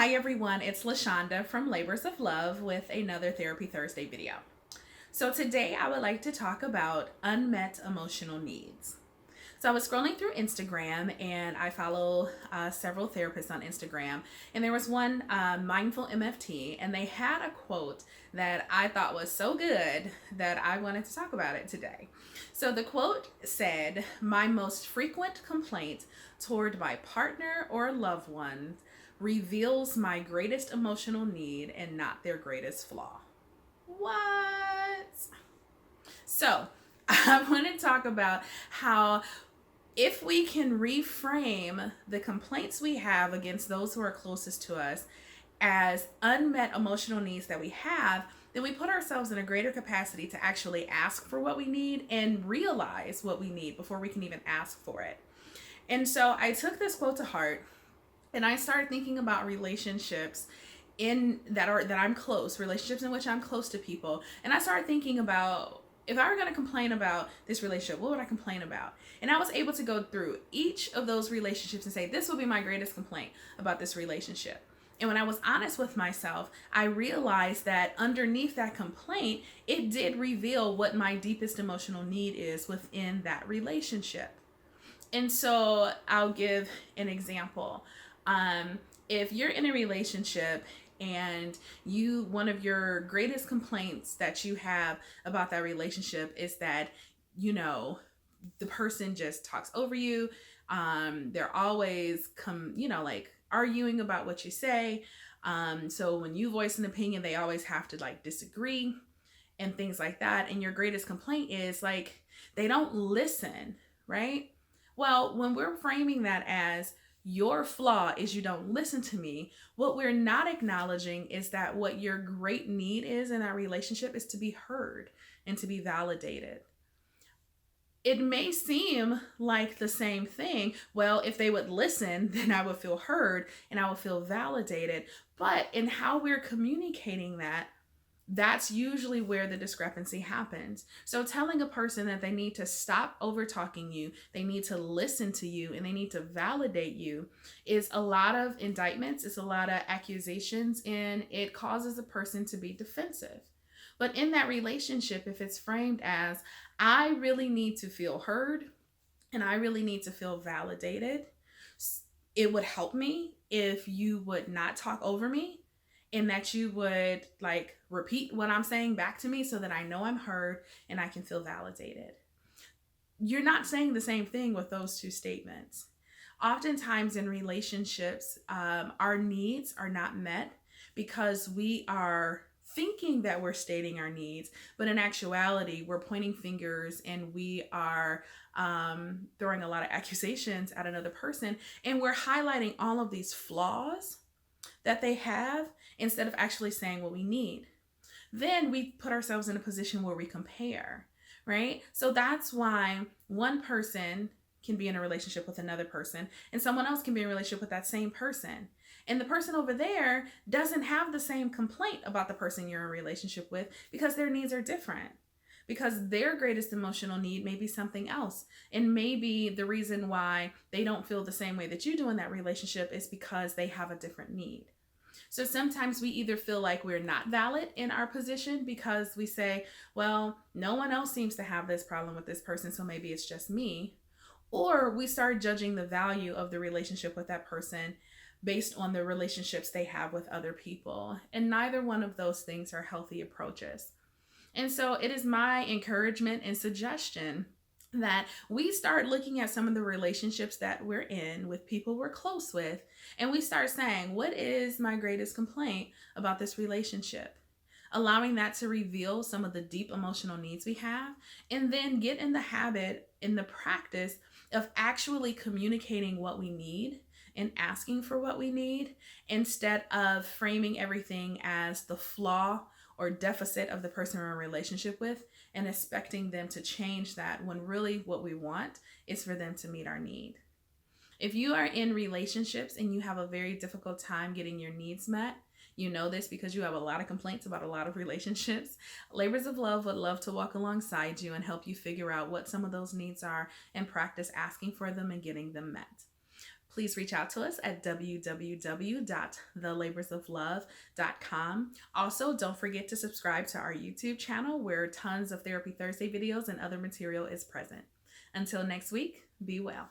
Hi everyone, it's LaShonda from Labors of Love with another Therapy Thursday video. So today I would like to talk about unmet emotional needs. So I was scrolling through Instagram and I follow several therapists on Instagram, and there was one Mindful MFT, and they had a quote that I thought was so good that I wanted to talk about it today. So the quote said, "My most frequent complaint toward my partner or loved one reveals my greatest emotional need and not their greatest flaw." What? So I want to talk about how if we can reframe the complaints we have against those who are closest to us as unmet emotional needs that we have, then we put ourselves in a greater capacity to actually ask for what we need and realize what we need before we can even ask for it. And so I took this quote to heart and I started thinking about relationships that I'm close, relationships in which I'm close to people. And I started thinking about, if I were going to complain about this relationship, what would I complain about? And I was able to go through each of those relationships and say, this will be my greatest complaint about this relationship. And when I was honest with myself, I realized that underneath that complaint, it did reveal what my deepest emotional need is within that relationship. And so I'll give an example. If you're in a relationship and one of your greatest complaints that you have about that relationship is that, the person just talks over you. They're always like arguing about what you say. So when you voice an opinion, they always have to like disagree and things like that. And your greatest complaint is like, they don't listen, right? Well, when we're framing that as your flaw is you don't listen to me, what we're not acknowledging is that what your great need is in that relationship is to be heard and to be validated. It may seem like the same thing. Well, if they would listen, then I would feel heard and I would feel validated. But in how we're communicating that, that's usually where the discrepancy happens. So telling a person that they need to stop over talking you, they need to listen to you, and they need to validate you is a lot of indictments, it's a lot of accusations, and it causes a person to be defensive. But in that relationship, if it's framed as, I really need to feel heard and I really need to feel validated, it would help me if you would not talk over me and that you would like repeat what I'm saying back to me so that I know I'm heard and I can feel validated. You're not saying the same thing with those two statements. Oftentimes in relationships, our needs are not met because we are thinking that we're stating our needs, but in actuality, we're pointing fingers and we are throwing a lot of accusations at another person, and we're highlighting all of these flaws that they have instead of actually saying what we need. Then we put ourselves in a position where we compare, right? So that's why one person can be in a relationship with another person and someone else can be in a relationship with that same person. And the person over there doesn't have the same complaint about the person you're in a relationship with because their needs are different. Because their greatest emotional need may be something else. And maybe the reason why they don't feel the same way that you do in that relationship is because they have a different need. So sometimes we either feel like we're not valid in our position because we say, well, no one else seems to have this problem with this person, so maybe it's just me. Or we start judging the value of the relationship with that person based on the relationships they have with other people. And neither one of those things are healthy approaches. And so it is my encouragement and suggestion that we start looking at some of the relationships that we're in with people we're close with, and we start saying, what is my greatest complaint about this relationship? Allowing that to reveal some of the deep emotional needs we have, and then get in the habit, in the practice of actually communicating what we need and asking for what we need instead of framing everything as the flaw or deficit of the person we're in a relationship with and expecting them to change that when really what we want is for them to meet our need. If you are in relationships and you have a very difficult time getting your needs met, you know this because you have a lot of complaints about a lot of relationships, Labors of Love would love to walk alongside you and help you figure out what some of those needs are and practice asking for them and getting them met. please reach out to us at www.thelaborsoflove.com. Also, don't forget to subscribe to our YouTube channel where tons of Therapy Thursday videos and other material is present. Until next week, be well.